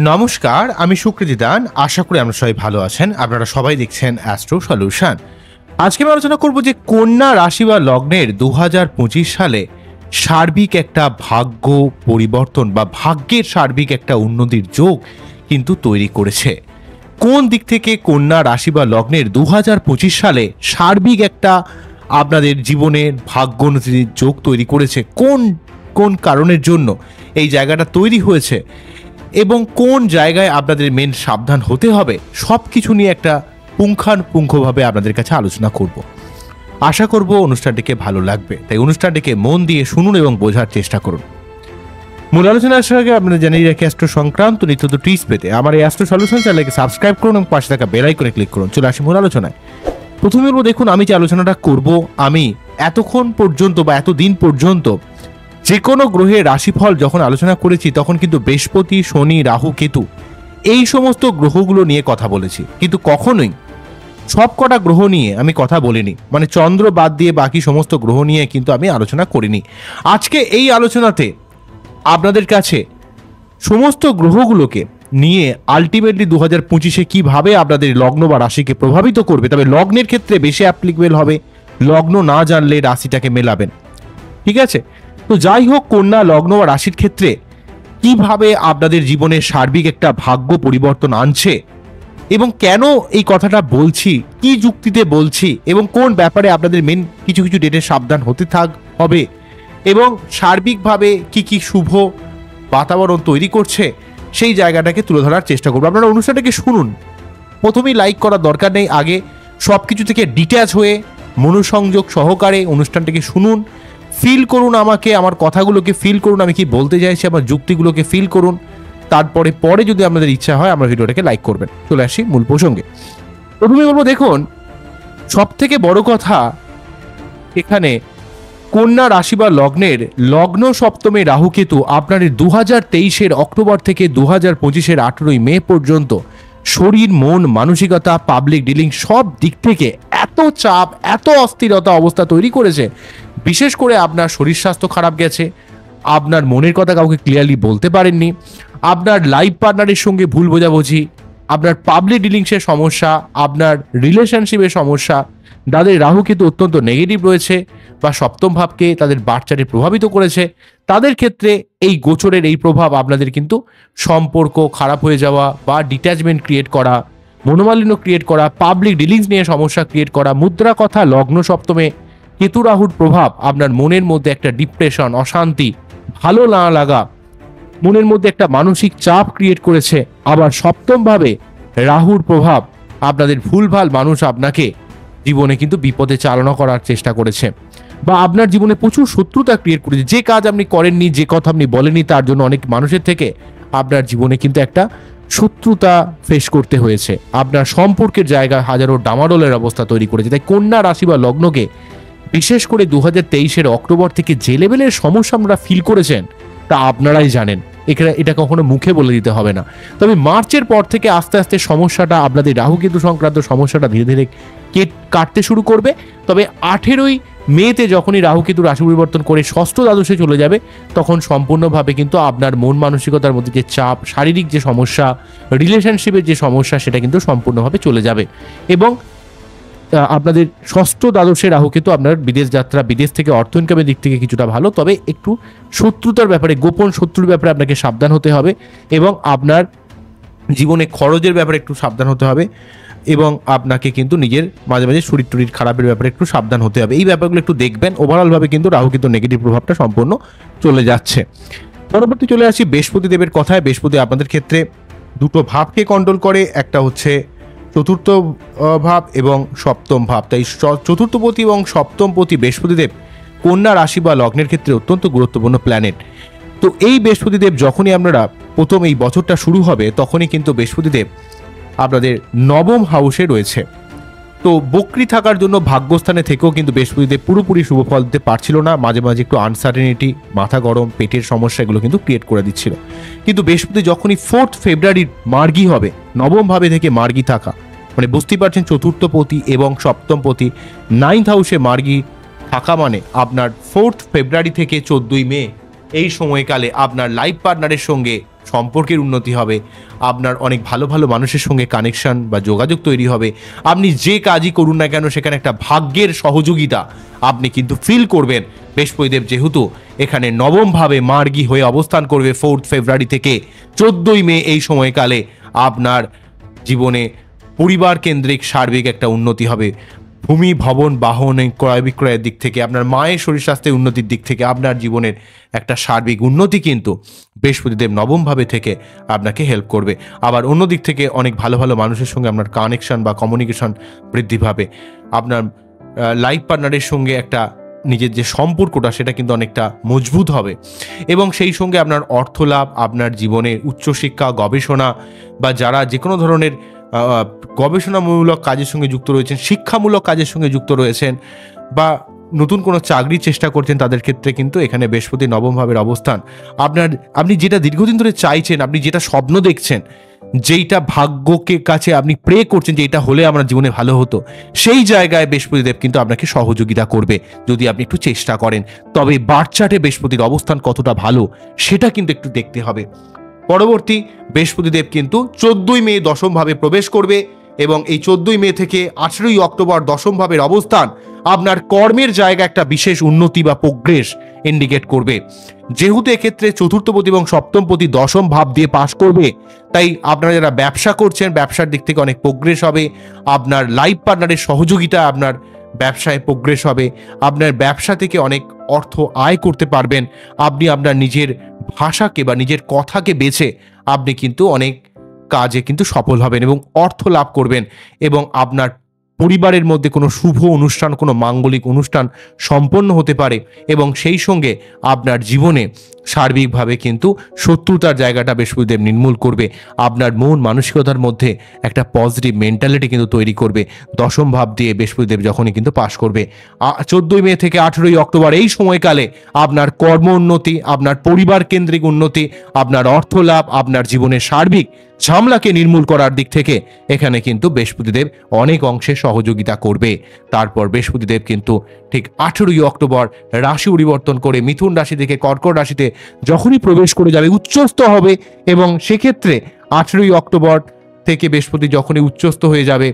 নমস্কার, আমি সুকৃতি দান। আশা করি আপনারা সবাই ভালো আছেন। আপনারা সবাই দেখছেন অ্যাস্ট্রো সলিউশন। আজকে আমি আলোচনা করব যে কন্যা রাশি বা লগ্নের 2025 সালে সার্বিক একটা ভাগ্য পরিবর্তন বা ভাগ্যের সার্বিক একটা উন্নতির যোগ কিন্তু তৈরি করেছে। কোন দিক থেকে কন্যা রাশি বা লগ্নের 2025 সালে সার্বিক একটা আপনাদের জীবনের ভাগ্য উন্নতির যোগ তৈরি করেছে, কোন কোন কারণের জন্য এই জায়গাটা তৈরি হয়েছে এবং কোন জায়গায় আপনাদের মেন সাবধান হতে হবে, সব কিছু নিয়ে একটা পুঙ্খানুপুঙ্খভাবে আপনাদের কাছে আলোচনা করব। আশা করব অনুষ্ঠানটিকে ভালো লাগবে, তাই অনুষ্ঠানটিকে মন দিয়ে শুনুন এবং বোঝার চেষ্টা করুন। মূল আলোচনার সঙ্গে আপনাদের জানিয়ে রাখি, অ্যাস্ট্রো সংক্রান্ত নিত্য টিপস পেতে আমার এই অ্যাস্ট্রো সলিউশন চ্যানেলকে সাবস্ক্রাইব করুন এবং পাশে থাকা বেল আইকনে ক্লিক করুন। চলে আসি মূল আলোচনায়। প্রথমে বলবো, দেখুন আমি যে আলোচনাটা করব, আমি এতক্ষণ পর্যন্ত বা এতদিন পর্যন্ত যে কোনো গ্রহের রাশিফল যখন আলোচনা করেছি তখন কিন্তু বৃহস্পতি, শনি, রাহু, কেতু এই সমস্ত গ্রহগুলো নিয়ে কথা বলেছি, কিন্তু কখনোই সব কটা গ্রহ নিয়ে আমি কথা বলিনি। মানে চন্দ্র বাদ দিয়ে বাকি সমস্ত গ্রহ নিয়ে কিন্তু আমি আলোচনা করিনি। আজকে এই আলোচনাতে আপনাদের কাছে সমস্ত গ্রহগুলোকে নিয়ে আলটিমেটলি 2025-এ কীভাবে আপনাদের লগ্ন বা রাশিকে প্রভাবিত করবে, তবে লগ্নের ক্ষেত্রে বেশি অ্যাপ্লিকেবল হবে, লগ্ন না জানলে রাশিটাকে মেলাবেন। ঠিক আছে, তো যাই হোক, কন্যা লগ্ন বা রাশির ক্ষেত্রে কিভাবে আপনাদের জীবনে সার্বিক একটা ভাগ্য পরিবর্তন আনছে এবং কেন এই কথাটা বলছি, কি যুক্তিতে বলছি এবং কোন ব্যাপারে আপনাদের মেন কিছু কিছু ডেটে সাবধান হতে হবে এবং সার্বিকভাবে কি কি শুভ বাতাবরণ তৈরি করছে, সেই জায়গাটাকে তুলে ধরার চেষ্টা করবো। আপনারা অনুষ্ঠানটাকে শুনুন, প্রথমেই লাইক করার দরকার নেই, আগে সব কিছু থেকে ডিট্যাচ হয়ে মনোসংযোগ সহকারে অনুষ্ঠানটাকে শুনুন, ফিল করুন, আমাকে আমার কথাগুলোকে ফিল করুন, আমি কি বলতে চাইছি আমার যুক্তিগুলোকে ফিল করুন, তারপরে যদি আপনাদের ইচ্ছা হয় আমার ভিডিওটাকে লাইক করবেন। চলে আসি মূল প্রসঙ্গে। প্রথমে বলবো, দেখুন সব থেকে বড় কথা এখানে কন্যা রাশি বা লগ্নের লগ্ন সপ্তমে রাহুকেতু আপনার 2023-এর অক্টোবর থেকে 2025-এর 18ই মে পর্যন্ত শরীর, মন, মানসিকতা, পাবলিক ডিলিং সব দিক থেকে এত চাপ, এত অস্থিরতা অবস্থা তৈরি করেছে। বিশেষ করে আপনার শরীর স্বাস্থ্য খারাপ গেছে, আপনার মনের কথা কাউকে ক্লিয়ারলি বলতে পারেননি, আপনার লাইফ পার্টনারের সঙ্গে ভুল বোঝাবুঝি, আপনার পাবলিক ডিলিংসের সমস্যা, আপনার রিলেশনশিপের সমস্যা, যাদের রাহু কিন্তু অত্যন্ত নেগেটিভ রয়েছে বা সপ্তম ভাবকে তাদের বাচ্চারে প্রভাবিত করেছে, তাদের ক্ষেত্রে এই গোচরের এই প্রভাব আপনাদের কিন্তু সম্পর্ক খারাপ হয়ে যাওয়া বা ডিট্যাচমেন্ট ক্রিয়েট করা, মনোমালিন্য ক্রিয়েট করা, পাবলিক ডিলিংস নিয়ে সমস্যা ক্রিয়েট করা, মুদ্রা কথা লগ্ন সপ্তমে কেতু রাহুর প্রভাব আপনার মনের মধ্যে একটা ডিপ্রেশন, অশান্তি, ভালো না লাগা, মনের মধ্যে একটা মানসিক চাপ ক্রিয়েট করেছে। আবার সপ্তমভাবে রাহুর প্রভাব আপনাদের ভুলভাল মানুষ আপনাকে জীবনে কিন্তু বিপদে চালনা করার চেষ্টা করেছে বা আপনার জীবনে প্রচুর শত্রুতা ক্রিয়েট করেছে। যে কাজ আপনি করেননি, যে কথা আপনি বলেননি, তার জন্য অনেক মানুষের থেকে আপনার জীবনে কিন্তু একটা শত্রুতা ফেস করতে হয়েছে। আপনার সম্পর্কের জায়গায় হাজারো ডামাডোলের অবস্থা তৈরি করেছে। তাই কন্যা রাশি বা লগ্নকে বিশেষ করে 2023-এর অক্টোবর থেকে যে লেভেলের সমস্যা আপনারা ফিল করেছেন তা আপনারাই জানেন, এটা কখনো মুখে বলে দিতে হবে না। তবে মার্চের পর থেকে আস্তে আস্তে সমস্যাটা আপনাদের রাহুকেতু সংক্রান্ত সমস্যাটা ধীরে ধীরে কাটতে শুরু করবে। তবে 18ই মেতে যখনই রাহুকেতু রাশি পরিবর্তন করে ষষ্ঠ দ্বাদশে চলে যাবে, তখন সম্পূর্ণভাবে কিন্তু আপনার মন মানসিকতার মধ্যে যে চাপ, শারীরিক যে সমস্যা, রিলেশনশিপের যে সমস্যা, সেটা কিন্তু সম্পূর্ণভাবে চলে যাবে এবং আপনাদের ষষ্ঠ দ্বাদশে রাহুকেতু আপনার বিদেশ যাত্রা, বিদেশ থেকে অর্থ ইনকামের দিক থেকে কিছুটা ভালো, তবে একটু শত্রুতার ব্যাপারে, গোপন শত্রুর ব্যাপারে আপনাকে সাবধান হতে হবে এবং আপনার জীবনে খরচের ব্যাপারে একটু সাবধান হতে হবে এবং আপনাকে কিন্তু নিজের মাঝে মাঝে শরীর টরীর খারাপের ব্যাপারে একটু সাবধান হতে হবে। এই ব্যাপারগুলো একটু দেখবেন। ওভারঅলভাবে কিন্তু রাহুকেতু নেগেটিভ প্রভাবটা সম্পূর্ণ চলে যাচ্ছে। পরবর্তী চলে আসি বৃহস্পতি দেবের কথায়। বৃহস্পতি আপনাদের ক্ষেত্রে দুটো ভাবকে কন্ট্রোল করে, একটা হচ্ছে চতুর্থ ভাব এবং সপ্তম ভাব। তাই চতুর্থপতি এবং সপ্তমপতি বৃহস্পতিদেব কন্যা রাশি বা লগ্নের ক্ষেত্রে অত্যন্ত গুরুত্বপূর্ণ প্ল্যানেট। তো এই বৃহস্পতিদেব যখনই আপনারা প্রথম এই বছরটা শুরু হবে, তখনই কিন্তু বৃহস্পতিদেব আপনাদের নবম হাউসে রয়েছে। তো বক্রি থাকার জন্য ভাগ্যস্থানে থেকেও কিন্তু বৃহস্পতিদেব পুরোপুরি শুভ ফল দিতে পারছিল না। মাঝে মাঝে একটু আনসার্টেনিটি, মাথা গরম, পেটের সমস্যা, এগুলো কিন্তু ক্রিয়েট করে দিচ্ছিল। কিন্তু বৃহস্পতি যখনই 4 ফেব্রুয়ারির মার্গী হবে, নবম ভাবে থেকে মার্গী থাকা, মানে বুঝতেই পারছেন চতুর্থপতি এবং সপ্তমপতি 9th হাউসে মার্গী থাকা মানে আপনার 4 ফেব্রুয়ারি থেকে 14ই মে এই সময়কালে আপনার লাইফ পার্টনারের সঙ্গে সম্পর্কের উন্নতি হবে, আপনার অনেক ভালো ভালো মানুষের সঙ্গে কানেকশন বা যোগাযোগ তৈরি হবে। আপনি যে কাজই করুন না কেন সেখানে একটা ভাগ্যের সহযোগিতা আপনি কিন্তু ফিল করবেন। বৃহস্পতিদেব যেহেতু এখানে নবমভাবে মার্গী হয়ে অবস্থান করবে 4 ফেব্রুয়ারি থেকে 14 মে, এই সময়কালে আপনার জীবনে পরিবার কেন্দ্রিক সার্বিক একটা উন্নতি হবে। ভূমি, ভবন, বাহন, ক্রয় বিক্রয়ের দিক থেকে, আপনার মায়ের শরীর স্বাস্থ্যের উন্নতির দিক থেকে আপনার জীবনের একটা সার্বিক উন্নতি কিন্তু বৃহস্পতিদেব নবমভাবে থেকে আপনাকে হেল্প করবে। আবার অন্য দিক থেকে অনেক ভালো ভালো মানুষের সঙ্গে আপনার কানেকশন বা কমিউনিকেশন বৃদ্ধি পাবে। আপনার লাইফ পার্টনারের সঙ্গে একটা নিজের যে সম্পর্কটা সেটা কিন্তু অনেকটা মজবুত হবে এবং সেই সঙ্গে আপনার অর্থ লাভ, আপনার জীবনে উচ্চশিক্ষা, গবেষণা বা যারা যে কোনো ধরনের গবেষণামূলক কাজের সঙ্গে যুক্ত রয়েছেন, শিক্ষামূলক কাজের সঙ্গে যুক্ত রয়েছেন বা নতুন কোনো চাকরির চেষ্টা করছেন, তাদের ক্ষেত্রে কিন্তু এখানে বৃহস্পতি নবমভাবের অবস্থান আপনি যেটা দীর্ঘদিন ধরে চাইছেন, আপনি যেটা স্বপ্ন দেখছেন, যেইটা ভাগ্যকে কাছে আপনি প্রে করছেন যে এটা হলে আমার জীবনে ভালো হতো, সেই জায়গায় বৃহস্পতিদেব কিন্তু আপনাকে সহযোগিতা করবে যদি আপনি একটু চেষ্টা করেন। তবে বার্থ চার্টে বৃহস্পতির অবস্থান কতটা ভালো সেটা কিন্তু একটু দেখতে হবে। পরবর্তী বৃহস্পতিদেব কিন্তু 14 মে দশমভাবে প্রবেশ করবে এবং এই 14 মে থেকে 18 অক্টোবর দশমভাবের অবস্থান আপনার কর্মের জায়গা একটা বিশেষ উন্নতি বা প্রোগ্রেস ইন্ডিকেট করবে। যেহেতু এক্ষেত্রে চতুর্থপতি এবং সপ্তমপতি দশম ভাব দিয়ে পাশ করবে, তাই আপনারা যারা ব্যবসা করছেন ব্যবসার দিক থেকে অনেক প্রোগ্রেস হবে। আপনার লাইফ পার্টনারের সহযোগিতা আপনার ব্যবসায় প্রোগ্রেস হবে। আপনার ব্যবসা থেকে অনেক অর্থ আয় করতে পারবেন। আপনি আপনার নিজের ভাষাকে বা নিজের কথাকে বেছে আপনি কিন্তু অনেক কাজে কিন্তু সফল হবেন এবং অর্থ লাভ করবেন এবং আপনার পরিবারের মধ্যে কোনো শুভ অনুষ্ঠান, কোনো মাঙ্গলিক অনুষ্ঠান সম্পন্ন হতে পারে এবং সেই সঙ্গে আপনার জীবনে সার্বিকভাবে কিন্তু শত্রুতার জায়গাটা বৃহস্পতিদেব নির্মূল করবে। আপনার মন মানসিকতার মধ্যে একটা পজিটিভ মেন্টালিটি কিন্তু তৈরি করবে দশম ভাব দিয়ে বৃহস্পতিদেব যখনই কিন্তু পাশ করবে। 14 মে থেকে 18 অক্টোবর এই সময়কালে আপনার কর্ম উন্নতি, আপনার পরিবার কেন্দ্রিক উন্নতি, আপনার অর্থ লাভ, আপনার জীবনের সার্বিক ঝামেলাকে নির্মূল করার দিক থেকে এখানে কিন্তু বৃহস্পতিদেব অনেক অংশে সহযোগিতা করবে। তারপর বৃহস্পতিদেব কিন্তু ঠিক 18 অক্টোবর রাশি পরিবর্তন করে মিথুন রাশি থেকে কর্কট রাশিতে যখনই প্রবেশ করে যাবে উচ্চস্থ হবে এবং সেক্ষেত্রে 18 অক্টোবর থেকে বৃহস্পতি যখনই উচ্চস্থ হয়ে যাবে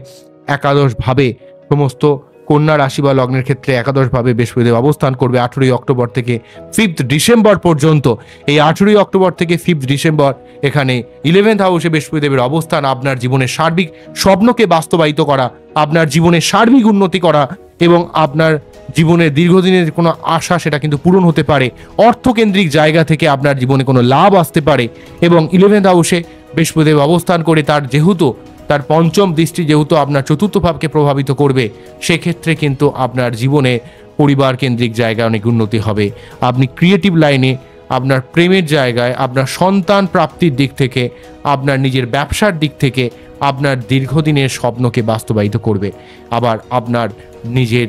একাদশভাবে সমস্ত কন্যা রাশি বা লগ্নের ক্ষেত্রে একাদশভাবে বৃহস্পতিদেব অবস্থান করবে 18 অক্টোবর থেকে 5 ডিসেম্বর পর্যন্ত। এই 18 অক্টোবর থেকে 5 ডিসেম্বর এখানে 11th হাউসে বৃহস্পতিদেবের অবস্থান আপনার জীবনের সার্বিক স্বপ্নকে বাস্তবায়িত করা, আপনার জীবনের সার্বিক উন্নতি করা এবং আপনার জীবনের দীর্ঘদিনের কোনো আশা সেটা কিন্তু পূরণ হতে পারে। অর্থকেন্দ্রিক জায়গা থেকে আপনার জীবনে কোনো লাভ আসতে পারে এবং 11th হাউসে বৃহস্পতিদেব অবস্থান করে তার পঞ্চম দৃষ্টি যেহেতু আপনার চতুর্থ ভাবকে প্রভাবিত করবে, সেক্ষেত্রে কিন্তু আপনার জীবনে পরিবার কেন্দ্রিক জায়গায় অনেক উন্নতি হবে। আপনি ক্রিয়েটিভ লাইনে, আপনার প্রেমের জায়গায়, আপনার সন্তান প্রাপ্তির দিক থেকে, আপনার নিজের ব্যবসার দিক থেকে আপনার দীর্ঘদিনের স্বপ্নকে বাস্তবায়িত করবে। আবার আপনার নিজের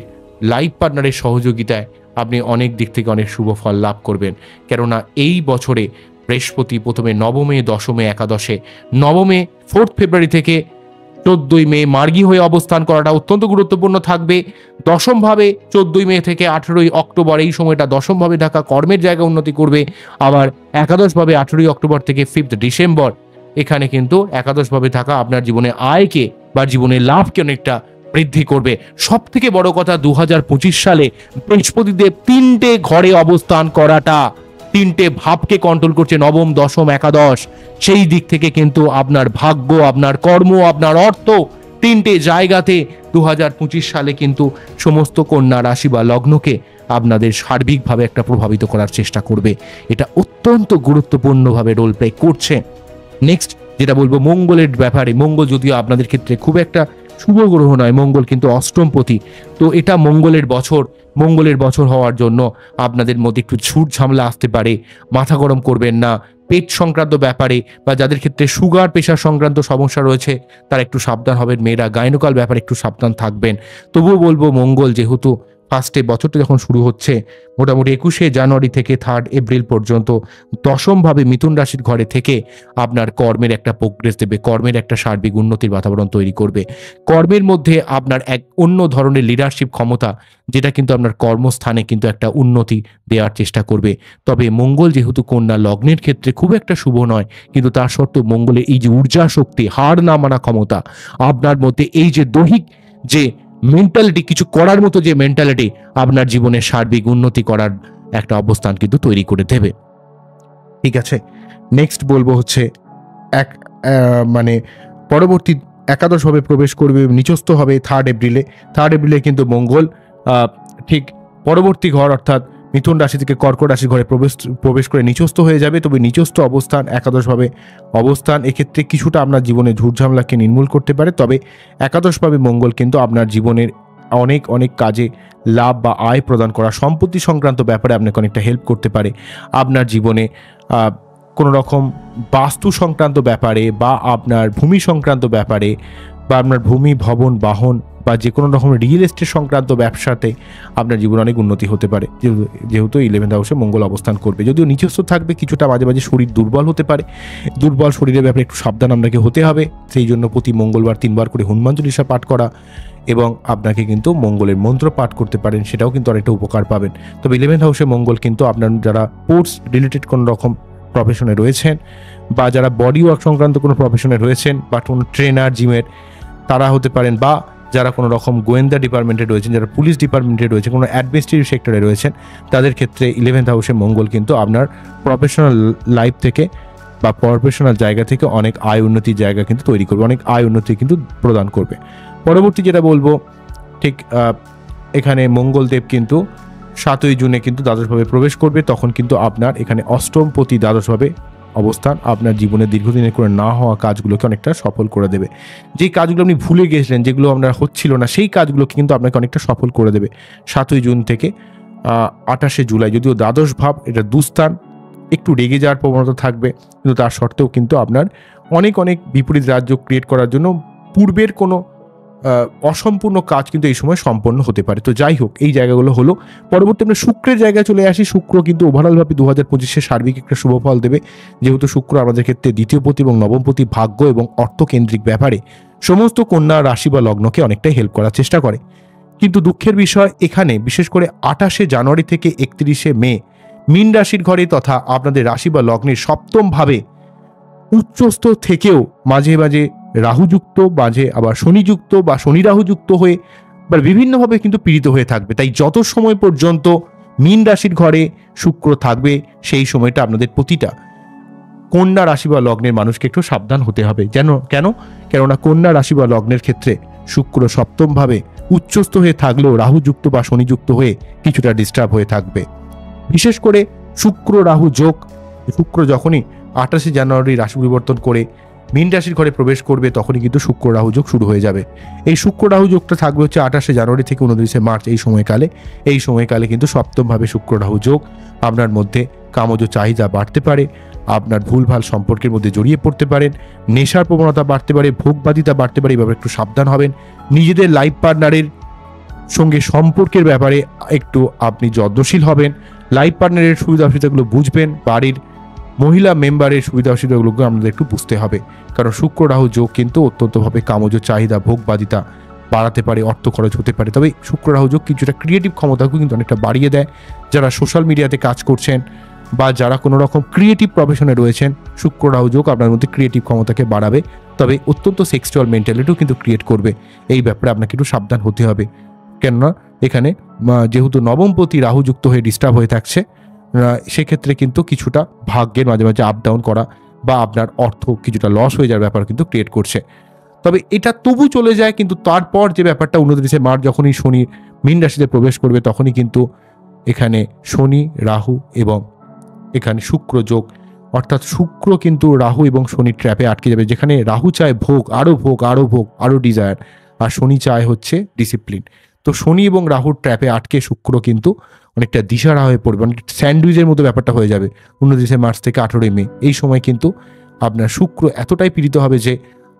লাইফ পার্টনারের সহযোগিতায় আপনি অনেক দিক থেকে অনেক শুভ ফল লাভ করবেন। কেননা এই বছরে বৃহস্পতি প্রথমে নবমে, দশমে, একাদশে, নবমে 4 ফেব্রুয়ারি থেকে 14 মে মার্গী হয়ে অবস্থান করাটা অত্যন্ত গুরুত্বপূর্ণ থাকবে। দশমভাবে 14 মে থেকে 18 অক্টোবর এই সময়টা দশমভাবে থাকা কর্মের জায়গা উন্নতি করবে। আবার একাদশভাবে 18 অক্টোবর থেকে 5 ডিসেম্বর এখানে কিন্তু একাদশভাবে থাকা আপনার জীবনে আয়কে বা জীবনের লাভকে অনেকটা বৃদ্ধি করবে। সব থেকে বড় কথা 2025 সালে বৃহস্পতিদেব 3টে ঘরে অবস্থান করাটা, 3টে ভাবকে কন্ট্রোল করছে, নবম, দশম, একাদশ। সেই দিক থেকে কিন্তু আপনার ভাগ্য, আপনার কর্ম, আপনার অর্থ 3টে জায়গাতে 2025 সালে কিন্তু সমস্ত কন্যা রাশি বা লগ্নকে আপনাদের সার্বিকভাবে একটা প্রভাবিত করার চেষ্টা করবে। এটা অত্যন্ত গুরুত্বপূর্ণভাবে রোল প্লে করছে। নেক্সট যেটা বলবো মঙ্গলের ব্যাপারে, মঙ্গল যদিও আপনাদের ক্ষেত্রে খুব একটা শুভ গ্রহ নয়, মঙ্গল কিন্তু অষ্টমপতি। তো এটা মঙ্গলের বছর হওয়ার জন্য আপনাদের মধ্যে একটু ঝুট ঝামেলা আসতে পারে। মাথা গরম করবেন না। পেট সংক্রান্ত ব্যাপারে বা যাদের ক্ষেত্রে সুগার প্রেশার সংক্রান্ত সমস্যা রয়েছে তারা একটু সাবধান হবেন। মেয়েরা গাইনোকাল ব্যাপারে একটু সাবধান থাকবেন। তবুও বলবো মঙ্গল যেহেতু ফার্স্টে বছরটা যখন শুরু হচ্ছে মোটামুটি 21শে জানুয়ারি থেকে 3 এপ্রিল পর্যন্ত দশমভাবে মিথুন রাশির ঘরে থেকে আপনার কর্মের একটা প্রোগ্রেস দেবে, কর্মের একটা সার্বিক উন্নতির বাতাবরণ তৈরি করবে। কর্মের মধ্যে আপনার এক অন্য ধরনের লিডারশিপ ক্ষমতা, যেটা কিন্তু আপনার কর্মস্থানে কিন্তু একটা উন্নতি দেওয়ার চেষ্টা করবে। তবে মঙ্গল যেহেতু কন্যা লগ্নের ক্ষেত্রে খুব একটা শুভ নয়, কিন্তু তার সত্ত্বেও মঙ্গলের এই যে ঊর্জা শক্তি, হার না মানা ক্ষমতা, আপনার মধ্যে এই যে দৈহিক যে মেন্টালিটি, কিছু করার মতো যে মেন্টালিটি, আপনার জীবনের সার্বিক উন্নতি করার একটা অবস্থান কিন্তু তৈরি করে দেবে। ঠিক আছে, নেক্সট বলবো হচ্ছে মানে পরবর্তী একাদশভাবে প্রবেশ করবে, নিচস্থ হবে 3 এপ্রিলে। 3 এপ্রিলে কিন্তু মঙ্গল ঠিক পরবর্তী ঘর অর্থাৎ মিথুন রাশি থেকে কর্কট রাশির ঘরে প্রবেশ করে নিচস্থ হয়ে যাবে। তবে নিচস্থ অবস্থান, একাদশভাবে অবস্থান এক্ষেত্রে কিছুটা আপনার জীবনে ঝুটঝামলাকে নির্মূল করতে পারে। তবে একাদশভাবে মঙ্গল কিন্তু আপনার জীবনের অনেক অনেক কাজে লাভ বা আয় প্রদান করা, সম্পত্তি সংক্রান্ত ব্যাপারে আপনাকে অনেকটা হেল্প করতে পারে। আপনার জীবনে কোনো রকম বাস্তু সংক্রান্ত ব্যাপারে বা আপনার ভূমি সংক্রান্ত ব্যাপারে বা আপনার ভূমি, ভবন, বাহন বা যে কোনো রকম রিয়েল এস্টেট সংক্রান্ত ব্যবসাতে আপনার জীবনে অনেক উন্নতি হতে পারে, যেহেতু 11th হাউসে মঙ্গল অবস্থান করবে। যদিও নিচস্থ থাকবে, কিছুটা মাঝে মাঝে শরীর দুর্বল হতে পারে। দুর্বল শরীরের ব্যাপারে একটু সাবধান আপনাকে হতে হবে। সেই জন্য প্রতি মঙ্গলবার 3 বার করে হনুমান চল্লিশা পাঠ করা এবং আপনাকে কিন্তু মঙ্গলের মন্ত্র পাঠ করতে পারেন, সেটাও কিন্তু অনেকটা উপকার পাবেন। তবে 11th হাউসে মঙ্গল কিন্তু আপনার যারা স্পোর্টস রিলেটেড কোনো রকম প্রফেশনে রয়েছেন বা যারা বডি ওয়ার্ক সংক্রান্ত কোনো প্রফেশনে রয়েছেন বা কোনো ট্রেনার, জিমের, তারা হতে পারেন, বা যারা কোনো রকম গোয়েন্দা ডিপার্টমেন্টে রয়েছেন, যারা পুলিশ ডিপার্টমেন্টে রয়েছেন, কোনো অ্যাডমিনিস্ট্রেটিভ সেক্টরে রয়েছেন, তাদের ক্ষেত্রে 11th হাউসে মঙ্গল কিন্তু আপনার প্রফেশনাল লাইফ থেকে বা প্রফেশনাল জায়গা থেকে অনেক আয় উন্নতির জায়গা কিন্তু তৈরি করবে, অনেক আয় উন্নতি কিন্তু প্রদান করবে। পরবর্তী যেটা বলবো, ঠিক এখানে মঙ্গলদেব কিন্তু 7ই জুনে কিন্তু দ্বাদশভাবে প্রবেশ করবে। তখন কিন্তু আপনার এখানে অষ্টমপতি দ্বাদশভাবে অবস্থান আপনার জীবনে দীর্ঘদিনের করে না হওয়া কাজগুলোকে অনেকটা সফল করে দেবে। যেই কাজগুলো আপনি ভুলে গেছিলেন, যেগুলো আপনার হচ্ছিল না, সেই কাজগুলোকে কিন্তু আপনাকে অনেকটা সফল করে দেবে 7ই জুন থেকে 28শে জুলাই। যদিও দ্বাদশ ভাব, এটা দুস্থান, একটু রেগে যাওয়ার প্রবণতা থাকবে, কিন্তু তার সত্ত্বেও কিন্তু আপনার অনেক অনেক বিপরীত রাজ্য ক্রিয়েট করার জন্য পূর্বের কোনো অসম্পূর্ণ কাজ কিন্তু এই সময় সম্পন্ন হতে পারে। তো যাই হোক, এই জায়গাগুলো হলো। পরবর্তী আমরা শুক্রের জায়গায় চলে আসি। শুক্র কিন্তু ওভারঅলভাবে 2025-এ সার্বিক একটা শুভ ফল দেবে, যেহেতু শুক্র আমাদের ক্ষেত্রে দ্বিতীয়পতি এবং নবমপতি ভাগ্য এবং অর্থকেন্দ্রিক ব্যাপারে সমস্ত কন্যা রাশি বা লগ্নকে অনেকটাই হেল্প করার চেষ্টা করে। কিন্তু দুঃখের বিষয় এখানে বিশেষ করে 28শে জানুয়ারি থেকে 31শে মে মীন রাশির ঘরে তথা আপনাদের রাশি বা লগ্নের সপ্তম ভাবে উচ্চস্থ থেকেও মাঝে মাঝে রাহুযুক্ত, মাঝে আবার শনিযুক্ত বা শনি রাহুযুক্ত হয়ে বা বিভিন্নভাবে কিন্তু পীড়িত হয়ে থাকবে। তাই যত সময় পর্যন্ত মীন রাশির ঘরে শুক্র থাকবে, সেই সময়টা আপনাদের প্রতিটা কন্যা রাশি বা লগ্নের মানুষকে একটু সাবধান হতে হবে। কেননা কন্যা রাশি বা লগ্নের ক্ষেত্রে শুক্র সপ্তমভাবে উচ্চস্থ হয়ে থাকলেও রাহুযুক্ত বা শনিযুক্ত হয়ে কিছুটা ডিস্টার্ব হয়ে থাকবে। বিশেষ করে শুক্র রাহু যোগ, শুক্র যখনই 28শে জানুয়ারি রাশি পরিবর্তন করে মীন রাশির ঘরে প্রবেশ করবে, তখনই কিন্তু শুক্র রাহু যোগ শুরু হয়ে যাবে। এই শুক্র রাহু যোগটা থাকবে হচ্ছে 28শে জানুয়ারি থেকে 29শে মার্চ এই সময়কালে কিন্তু সপ্তমভাবে শুক্র রাহু যোগ আপনার মধ্যে কামজ চাহিদা বাড়তে পারে, আপনার ভুলভাল সম্পর্কের মধ্যে জড়িয়ে পড়তে পারেন, নেশার প্রবণতা বাড়তে পারে, ভোগবাদিতা বাড়তে পারে। এভাবে একটু সাবধান হবেন। নিজেদের লাইফ পার্টনারের সঙ্গে সম্পর্কের ব্যাপারে একটু আপনি যত্নশীল হবেন। লাইফ পার্টনারের সুবিধা অসুবিধাগুলো বুঝবেন। বাড়ির মহিলা মেম্বারের সুবিধা অসুবিধাগুলোকে আমাদের একটু বুঝতে হবে, কারণ শুক্র রাহু যোগ কিন্তু অত্যন্তভাবে কামজ চাহিদা, ভোগবাদিতা বাড়াতে পারে, অর্থ খরচ হতে পারে। তবে শুক্র রাহু যোগ কিছুটা ক্রিয়েটিভ ক্ষমতাকেও কিন্তু অনেকটা বাড়িয়ে দেয়। যারা সোশ্যাল মিডিয়াতে কাজ করছেন বা যারা কোনো রকম ক্রিয়েটিভ প্রফেশনে রয়েছেন, শুক্র রাহু যোগ আপনার মধ্যে ক্রিয়েটিভ ক্ষমতাকে বাড়াবে, তবে অত্যন্ত সেক্সুয়াল মেন্টালিটিও কিন্তু ক্রিয়েট করবে। এই ব্যাপারে আপনাকে একটু সাবধান হতে হবে, কেননা এখানে যেহেতু নবমপতি রাহুযুক্ত হয়ে ডিস্টার্ব হয়ে থাকছে, সেক্ষেত্রে কিন্তু কিছুটা ভাগ্যের মাঝে মাঝে আপ ডাউন করা বা আপনার অর্থ কিছুটা লস হয়ে যাওয়ার ব্যাপার কিন্তু ক্রিয়েট করছে। তবে এটা তবু চলে যায়, কিন্তু তারপর যে ব্যাপারটা 29শে মার্চ যখনই শনি মীন রাশিতে প্রবেশ করবে, তখনই কিন্তু এখানে শনি রাহু এবং এখানে শুক্র যোগ, অর্থাৎ শুক্র কিন্তু রাহু এবং শনি ট্র্যাপে আটকে যাবে। যেখানে রাহু চায় ভোগ, আরও ভোগ, আরও ভোগ, আরও ডিজায়ার, আর শনি চায় হচ্ছে ডিসিপ্লিন। তো শনি এবং রাহুর ট্র্যাপে আটকে শুক্র কিন্তু অনেকটা দিশারা হয়ে পড়বে, অনেকটা স্যান্ডউইচের মতো ব্যাপারটা হয়ে যাবে 29শে মার্চ থেকে 18ই মে। এই সময় কিন্তু আপনার শুক্র এতটাই পীড়িত হবে যে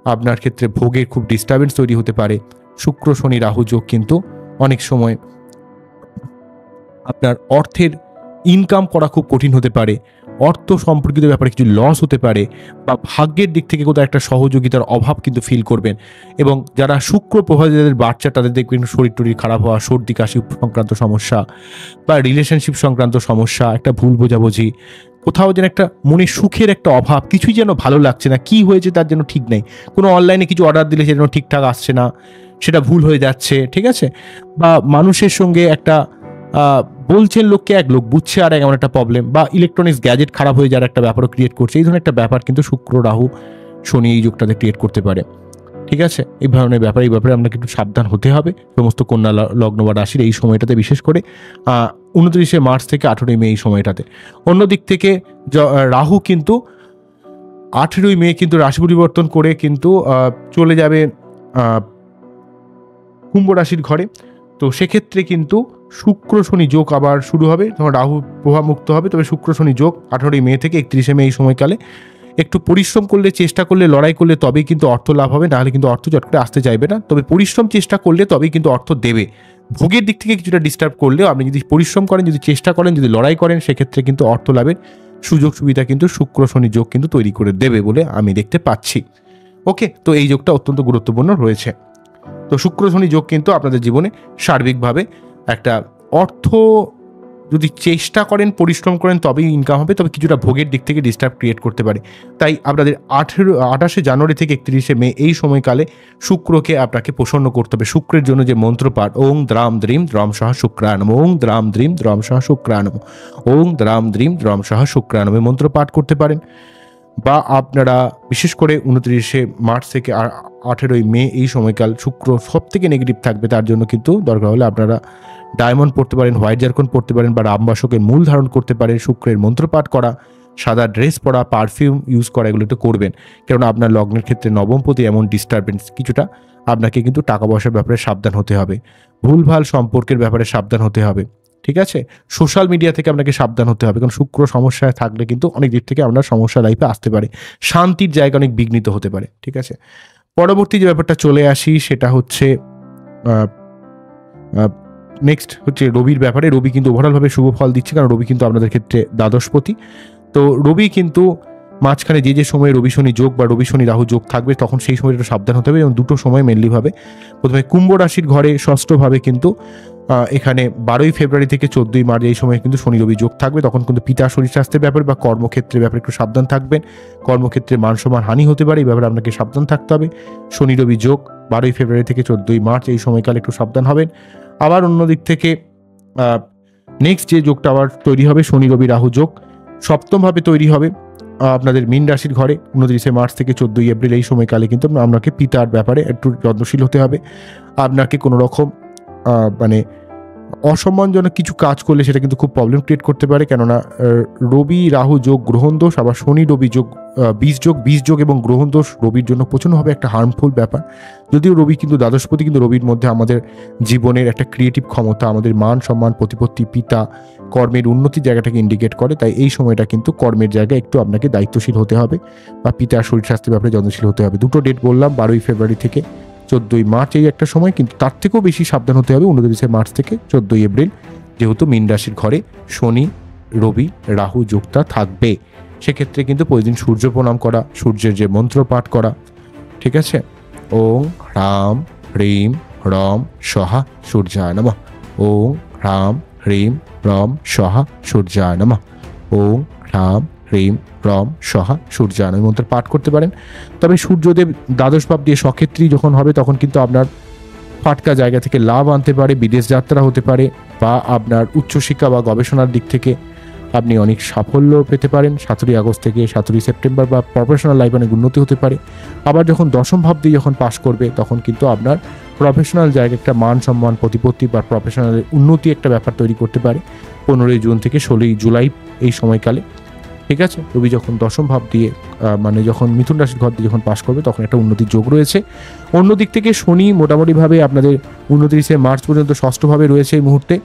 আপনার ক্ষেত্রে ভোগের খুব ডিস্টারবেন্স তৈরি হতে পারে। শুক্র শনি রাহু যোগ কিন্তু অনেক সময় আপনার অর্থের ইনকাম করা খুব কঠিন হতে পারে, অর্থ সম্পর্কিত ব্যাপারে কিছু লস হতে পারে, বা ভাগ্যের দিক থেকে কোথাও একটা সহযোগিতার অভাব কিন্তু ফিল করবেন। এবং যারা শুক্র প্রভাবিত যাদের বাচ্চা, তাদের দেখবেন শরীর টরীর খারাপ হওয়া, সর্দি কাশি সংক্রান্ত সমস্যা, বা রিলেশনশিপ সংক্রান্ত সমস্যা, একটা ভুল বোঝাবুঝি, কোথাও যেন একটা মনে সুখের একটা অভাব, কিছুই যেন ভালো লাগছে না, কি হয়েছে তার যেন ঠিক নেই, কোনো অনলাইনে কিছু অর্ডার দিলে সেটা যেন ঠিকঠাক আসছে না, সেটা ভুল হয়ে যাচ্ছে, ঠিক আছে, বা মানুষের সঙ্গে একটা বলছেন লোককে এক, লোক বুঝছে আর এমন একটা প্রবলেম, বা ইলেকট্রনিক্স গ্যাজেট খারাপ হয়ে যাওয়ার একটা ব্যাপারও ক্রিয়েট করছে। এই ধরনের একটা ব্যাপার কিন্তু শুক্র রাহু শনি এই যোগটাতে ক্রিয়েট করতে পারে, ঠিক আছে। এই ধরনের ব্যাপারে আপনাকে একটু সাবধান হতে হবে সমস্ত কন্যা লগ্ন বা রাশির এই সময়টাতে, বিশেষ করে 29শে মার্চ থেকে 18ই মে এই সময়টাতে। অন্যদিক থেকে রাহু কিন্তু 18ই মে কিন্তু রাশি পরিবর্তন করে কিন্তু চলে যাবে কুম্ভ রাশির ঘরে। তো সেক্ষেত্রে কিন্তু শুক্র শনি যোগ আবার শুরু হবে, তখন রাহু প্রভাবমুক্ত হবে। তবে শুক্র শনি যোগ 18ই মে থেকে 31শে মে এই সময়কালে একটু পরিশ্রম করলে, চেষ্টা করলে, লড়াই করলে তবেই কিন্তু অর্থ লাভ হবে, নাহলে কিন্তু অর্থ চট করে আসতে চাইবে না। তবে পরিশ্রম চেষ্টা করলে তবেই কিন্তু অর্থ দেবে। ভোগের দিক থেকে কিছুটা ডিস্টার্ব করলেও আপনি যদি পরিশ্রম করেন, যদি চেষ্টা করেন, যদি লড়াই করেন, সেক্ষেত্রে কিন্তু অর্থ লাভের সুযোগ সুবিধা কিন্তু শুক্র শনি যোগ কিন্তু তৈরি করে দেবে বলে আমি দেখতে পাচ্ছি। ওকে, তো এই যোগটা অত্যন্ত গুরুত্বপূর্ণ রয়েছে। তো শুক্র শনি যোগ কিন্তু আপনাদের জীবনে সার্বিকভাবে একটা অর্থ, যদি চেষ্টা করেন, পরিশ্রম করেন তবেই ইনকাম হবে, তবে কিছুটা ভোগের দিক থেকে ডিস্টার্ব ক্রিয়েট করতে পারে। তাই আপনাদের 28শে জানুয়ারি থেকে 31শে মে এই সময়কালে শুক্রকে আপনাকে প্রসন্ন করতে হবে। শুক্রের জন্য যে মন্ত্রপাঠ, ওং দ্রাম দ্রিম দ্রম সহ শুক্রানম, ওং দ্রাম দ্রিম দ্রম সহ শুক্রানম, ওং দ্রাম দ্রিম দ্রম সহ শুক্রানম, এই মন্ত্র পাঠ করতে পারেন। বা আপনারা বিশেষ করে 29শে মার্চ থেকে 18ই মে এই সময়কাল শুক্র সব থেকে নেগেটিভ থাকবে, তার জন্য কিন্তু দরকার হলে আপনারা ডায়মন্ড পড়তে পারেন, হোয়াইট জারকন পড়তে পারেন, বা রামবাসকের মূল ধারণ করতে পারেন, শুক্রের মন্ত্রপাঠ করা, সাদা ড্রেস পরা, পারফিউম ইউজ করা, এগুলো একটু করবেন। কেননা আপনার লগ্নের ক্ষেত্রে নবমপতি এমন ডিস্টারবেন্স কিছুটা, আপনাকে কিন্তু টাকা পয়সার ব্যাপারে সাবধান হতে হবে, ভুলভাল সম্পর্কের ব্যাপারে সাবধান হতে হবে, ঠিক আছে। সোশ্যাল মিডিয়া থেকে আপনাকে সাবধান হতে হবে, কারণ শুক্র সমস্যায় থাকলে কিন্তু অনেক দিক থেকে আপনার সমস্যা লাইফে আসতে পারে, শান্তির জায়গা অনেক বিঘ্নিত হতে পারে, ঠিক আছে। পরবর্তী যে ব্যাপারটা চলে আসি সেটা হচ্ছে নেক্সট হচ্ছে রবির ব্যাপারে। রবি কিন্তু ওভারঅলভাবে শুভ ফল দিচ্ছে, কারণ রবি কিন্তু আপনাদের ক্ষেত্রে দ্বাদশপতি। তো রবি কিন্তু মাঝখানে যে সময় রবি শনি যোগ বা রবি শনি রাহু যোগ থাকবে, তখন সেই সময়টা একটু সাবধান হতে হবে। এবং দুটো সময় মেনলিভাবে, প্রথমে কুম্ভ রাশির ঘরে ষষ্ঠভাবে কিন্তু এখানে 12ই ফেব্রুয়ারি থেকে 14ই মার্চ এই সময় কিন্তু শনি রবি যোগ থাকবে। তখন কিন্তু পিতা শরীর স্বাস্থ্যের ব্যাপারে বা কর্মক্ষেত্রের ব্যাপারে একটু সাবধান থাকবেন। কর্মক্ষেত্রে মান সম্মান হানি হতে পারে, এই ব্যাপারে আপনাকে সাবধান থাকতে হবে। শনি রবি যোগ 12ই ফেব্রুয়ারি থেকে 14ই মার্চ এই সময়কালে একটু সাবধান হবেন। আবার অন্যদিক থেকে নেক্সট যে যোগটা আবার তৈরি হবে, শনি রবি রাহু যোগ সপ্তমভাবে তৈরি হবে আপনাদের মীন রাশির ঘরে 29শে মার্চ থেকে 14ই এপ্রিল এই সময়কালে কিন্তু আপনাকে পিতার ব্যাপারে একটু যত্নশীল হতে হবে। আপনাকে কোনো রকম মানে অসম্মানজনক কিছু কাজ করলে সেটা কিন্তু খুব প্রবলেম ক্রিয়েট করতে পারে, কেননা রবি রাহু যোগ গ্রহণ দোষ, আবার শনি রবি যোগ বীজ যোগ এবং গ্রহণ দোষ রবির জন্য প্রচণ্ডভাবে একটা হার্মফুল ব্যাপার। যদিও রবি কিন্তু দ্বাদশপতি, কিন্তু রবির মধ্যে আমাদের জীবনের একটা ক্রিয়েটিভ ক্ষমতা, আমাদের মান সম্মান, প্রতিপত্তি, পিতা, কর্মের উন্নতির জায়গাটাকে ইন্ডিকেট করে। তাই এই সময়টা কিন্তু কর্মের জায়গায় একটু আপনাকে দায়িত্বশীল হতে হবে, বা পিতার শরীর স্বাস্থ্যের ব্যাপারে যত্নশীল হতে হবে। দুটো ডেট বললাম, 12ই ফেব্রুয়ারি থেকে 14ই মার্চ এই একটা সময়, কিন্তু তার থেকেও বেশি সাবধান হতে হবে 29শে মার্চ থেকে 14ই এপ্রিল, যেহেতু মীন রাশির ঘরে শনি রবি রাহু যোগটা থাকবে। সেক্ষেত্রে কিন্তু প্রতিদিন সূর্য প্রণাম করা, সূর্যের যে মন্ত্র পাঠ করা, ঠিক আছে। ওং হ্রাম হ্রিম রম সহা সূর্যায় নমঃ, ওং হ্রাম হ্রিম রম সহা সূর্যায় নমঃ, ওং হ্রাম হ্রিম রম সহা সূর্যায় নমঃ মন্ত্র পাঠ করতে পারেন। তবে সূর্যদেব দ্বাদশ ভাব দিয়ে সক্ষেত্রী যখন হবে, তখন কিন্তু আপনার ফাটকা জায়গা থেকে লাভ আনতে পারে, বিদেশ যাত্রা হতে পারে, বা আপনার উচ্চশিক্ষা বা গবেষণার দিক থেকে আপনি অনেক সাফল্য পেতে পারেন। 17ই আগস্ট থেকে 17ই সেপ্টেম্বর বা প্রফেশনাল লাইফে অনেক উন্নতি হতে পারে। আবার যখন দশম ভাব দিয়ে যখন পাশ করবে, তখন কিন্তু আপনার প্রফেশনাল জায়গায় একটা মান সম্মান, প্রতিপত্তি বা প্রফেশনাল উন্নতি একটা ব্যাপার তৈরি করতে পারে 15ই জুন থেকে 16ই জুলাই এই সময়কালে, ঠিক আছে। রবি যখন দশম ভাব দিয়ে মানে যখন মিথুন রাশির ঘর দিয়ে যখন পাশ করবে, তখন একটা উন্নতির যোগ রয়েছে। অন্যদিক থেকে শনি মোটামুটিভাবে আপনাদের 29শে মার্চ পর্যন্ত ষষ্ঠভাবে রয়েছে এই মুহূর্তে।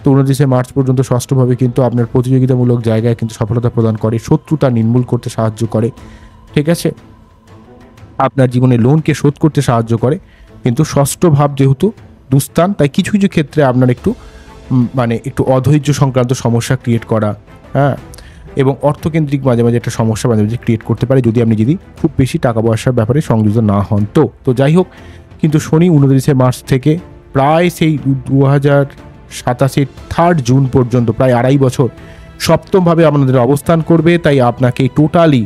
তো 29শে মার্চ পর্যন্ত ষষ্ঠভাবে কিন্তু আপনার প্রতিযোগিতামূলক জায়গায় কিন্তু সফলতা প্রদান করে, শত্রুতা নির্মূল করতে সাহায্য করে, ঠিক আছে। আপনার জীবনে লোনকে শোধ করতে সাহায্য করে। কিন্তু ষষ্ঠ ভাব যেহেতু দুস্থান, তাই কিছু কিছু ক্ষেত্রে আপনার একটু মানে একটু অধৈর্য সংক্রান্ত সমস্যা ক্রিয়েট করা, হ্যাঁ, এবং অর্থকেন্দ্রিক মাঝে মাঝে একটা সমস্যা মাঝে মাঝে ক্রিয়েট করতে পারে যদি আপনি যদি খুব বেশি টাকা পয়সার ব্যাপারে সংযুক্ত না হন। তো যাই হোক, কিন্তু শনি 29 মার্চ থেকে প্রায় সেই 2027 3rd জুন পর্যন্ত প্রায় 2.5 বছর সপ্তমভাবে আপনাদের অবস্থান করবে। তাই আপনাকে টোটালি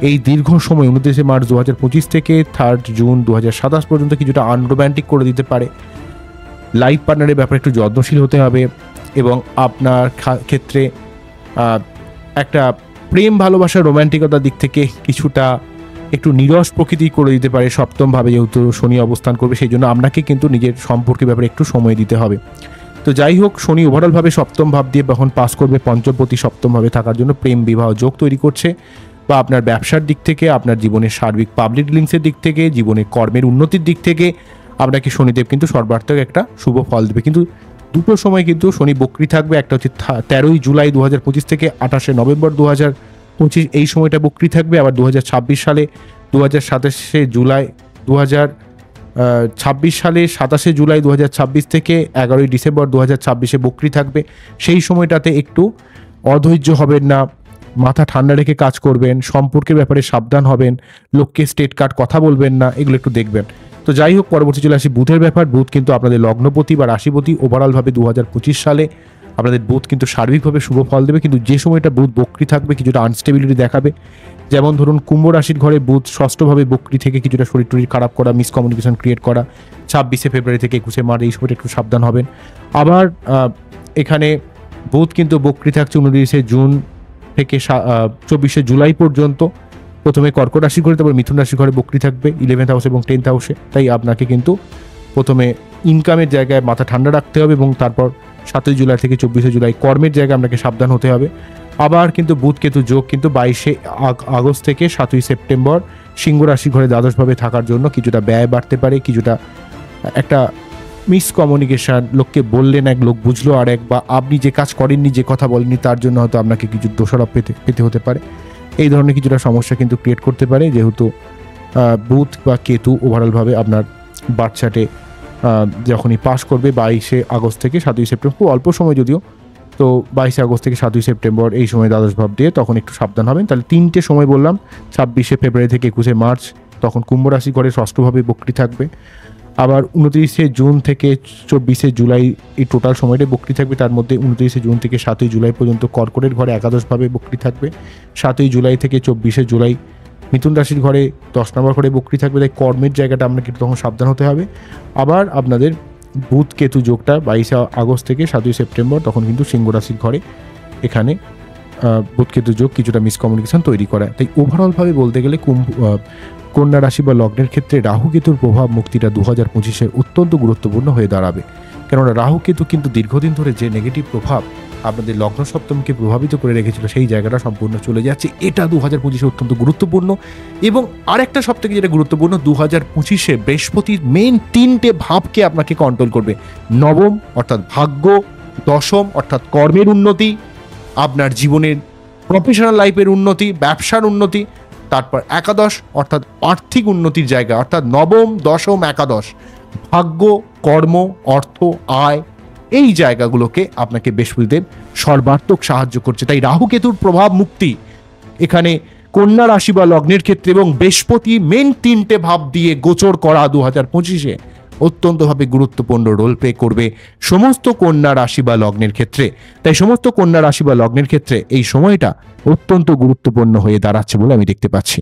এই দীর্ঘ সময় 29 মার্চ 2025 থেকে 3rd জুন 2027 পর্যন্ত কিছুটা আনরোম্যান্টিক করে দিতে পারে। লাইফ পার্টনারের ব্যাপারে একটু যত্নশীল হতে হবে এবং আপনার ক্ষেত্রে একটা প্রেম ভালোবাসার রোম্যান্টিকতার দিক থেকে কিছুটা একটু নিরস প্রকৃতি করে দিতে পারে সপ্তমভাবে, যেহেতু শনি অবস্থান করবে সেই জন্য আপনাকে কিন্তু নিজের সম্পর্কের ব্যাপারে একটু সময় দিতে হবে। তো যাই হোক, শনি ওভারঅলভাবে সপ্তম ভাব দিয়ে যখন পাস করবে পঞ্চমপতি সপ্তমভাবে থাকার জন্য প্রেম বিবাহ যোগ তৈরি করছে, বা আপনার ব্যবসার দিক থেকে, আপনার জীবনের সার্বিক পাবলিক ডিলিংসের দিক থেকে, জীবনের কর্মের উন্নতির দিক থেকে আপনাকে শনিদেব কিন্তু সর্বার্থক একটা শুভ ফল দেবে। কিন্তু দুটো সময় কিন্তু শনি বক্রি থাকবে, একটা হচ্ছে 13 জুলাই 2025 থেকে 28 নভেম্বর 2025, এই সময়টা বক্রি থাকবে। আবার 2026 সালে 27 জুলাই 2026 সালে 27 জুলাই 2026 থেকে 11 ডিসেম্বর 2026 বক্রি থাকবে। সেই সময়টাতে একটু অধৈর্য হবেন না, মাথা ঠান্ডা রেখে কাজ করবেন, সম্পর্কের ব্যাপারে সাবধান হবেন, লোককে স্টেট কার্ড কথা বলবেন না, এগুলো একটু দেখবেন। তো যাই হোক, পরবর্তী চলে আসি বুধের ব্যাপার। বুধ কিন্তু আপনাদের লগ্নপতি বা রাশিপতি। ওভারঅলভাবে 2025 সালে আপনাদের বুধ কিন্তু সার্বিকভাবে শুভ ফল দেবে, কিন্তু যে সময়টা বুধ বক্রি থাকবে কিছুটা আনস্টেবিলিটি দেখাবে। যেমন ধরুন, কুম্ভ রাশির ঘরে বুধ ষষ্ঠভাবে বক্রি থেকে কিছুটা শরীর টরীর খারাপ করা, মিসকমিউনিকেশন ক্রিয়েট করা। 26 ফেব্রুয়ারি থেকে 21 মার্চ এই সময়টা একটু সাবধান হবেন। আবার এখানে বুধ কিন্তু বক্রি থাকছে 29 জুন থেকে 24 জুলাই পর্যন্ত। প্রথমে কর্কট রাশি ঘরে, তারপর মিথুন রাশি ঘরে বক্রি থাকবে 11th হাউসে এবং 10th হাউসে। তাই আপনাকে কিন্তু প্রথমে ইনকামের জায়গায় মাথা ঠান্ডা রাখতে হবে এবং তারপর 7 জুলাই থেকে 24 জুলাই কর্মের জায়গায় আপনাকে সাবধান হতে হবে। আবার কিন্তু বুধ কেতু যোগ কিন্তু 22 আগস্ট থেকে 7 সেপ্টেম্বর সিংহ রাশি ঘরে দ্বাদশভাবে থাকার জন্য কিছুটা ব্যয় বাড়তে পারে, কিছুটা একটা মিসকমিউনিকেশন, লোককে বললেন এক, লোক বুঝলো আর এক, বা আপনি যে কাজ করেননি, যে কথা বলেননি, তার জন্য হয়তো আপনাকে কিছু দোষারোপ পেতে হতে পারে। এই ধরনের কিছুটা সমস্যা কিন্তু ক্রিয়েট করতে পারে, যেহেতু বুধ বা কেতু ওভারঅলভাবে আপনার বার্থ চার্টে যখনই পাস করবে 22 আগস্ট থেকে 7 সেপ্টেম্বর, খুব অল্প সময় যদিও, তো 22 আগস্ট থেকে 7 সেপ্টেম্বর এই সময় দ্বাদশ ভাব দিয়ে তখন একটু সাবধান হবেন। তাহলে 3টে সময় বললাম, 26 ফেব্রুয়ারি থেকে 21 মার্চ তখন কুম্ভ রাশি ঘরে ষষ্ঠভাবে বক্রি থাকবে। আবার 29 জুন থেকে 24 জুলাই এই টোটাল সময়টা বক্রি থাকবে। তার মধ্যে 29 জুন থেকে 7 জুলাই পর্যন্ত কর্কটের ঘরে একাদশভাবে বক্রি থাকবে। 7 জুলাই থেকে 24 জুলাই মিথুন রাশির ঘরে 10 নম্বর ঘরে বক্রি থাকবে। তাই কর্মের জায়গাটা আপনাকে তখন সাবধান হতে হবে। আবার আপনাদের বুধ কেতু যোগটা 22 আগস্ট থেকে 7 সেপ্টেম্বর তখন কিন্তু সিংহ রাশির ঘরে এখানে বুধ কেতু যোগ কিছুটা মিসকমিউনিকেশন তৈরি করা। তাই ওভারঅলভাবে বলতে গেলে কন্যা রাশি বা লগ্নের ক্ষেত্রে রাহু কেতুর প্রভাব মুক্তিটা 2025-এ অত্যন্ত গুরুত্বপূর্ণ হয়ে দাঁড়াবে। কেননা রাহু কেতু কিন্তু দীর্ঘদিন ধরে যে নেগেটিভ প্রভাব আপনাদের লগ্ন সপ্তমকে প্রভাবিত করে রেখেছিল সেই জায়গাটা সম্পূর্ণ চলে যাচ্ছে। এটা 2025-এ অত্যন্ত গুরুত্বপূর্ণ। এবং আরেকটা সব থেকে যেটা গুরুত্বপূর্ণ, 2025-এ বৃহস্পতির মেন 3টে ভাবকে আপনাকে কন্ট্রোল করবে। নবম অর্থাৎ ভাগ্য, দশম অর্থাৎ কর্মের উন্নতি, আপনার জীবনের প্রফেশনাল লাইফের উন্নতি, ব্যবসার উন্নতি, তারপর একাদশ অর্থাৎ আর্থিক উন্নতির জায়গা, অর্থাৎ নবম, দশম, একাদশ, ভাগ্য, কর্ম, অর্থ, আয়, এই জায়গাগুলোকে আপনাকে বৃহস্পতিদেব সর্বাত্মক সাহায্য করছে। তাই রাহু কেতুর প্রভাব মুক্তি এখানে কন্যা রাশি বা লগ্নের ক্ষেত্রে এবং বৃহস্পতি মেন 3টে ভাব দিয়ে গোচর করা 2025-এ অত্যন্তভাবে গুরুত্বপূর্ণ রোল প্লে করবে সমস্ত কন্যা রাশি বা লগ্নের ক্ষেত্রে। তাই সমস্ত কন্যা রাশি বা লগ্নের ক্ষেত্রে এই সময়টা অত্যন্ত গুরুত্বপূর্ণ হয়ে দাঁড়াচ্ছে বলে আমি দেখতে পাচ্ছি।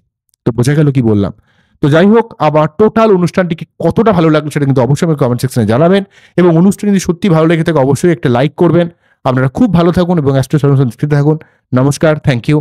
তো বোঝা গেল কি বললাম? তো যাই হোক, আবার টোটাল অনুষ্ঠানটিকে কতটা ভালো লাগলো সেটা কিন্তু অবশ্যই আমাকে কমেন্ট সেকশনে জানাবেন, এবং অনুষ্ঠান যদি সত্যি ভালো লেগে থাকে অবশ্যই একটা লাইক করবেন। আপনারা খুব ভালো থাকুন এবং অ্যাস্ট্রো সলিউশন দেখতে থাকুন। নমস্কার, থ্যাংক ইউ।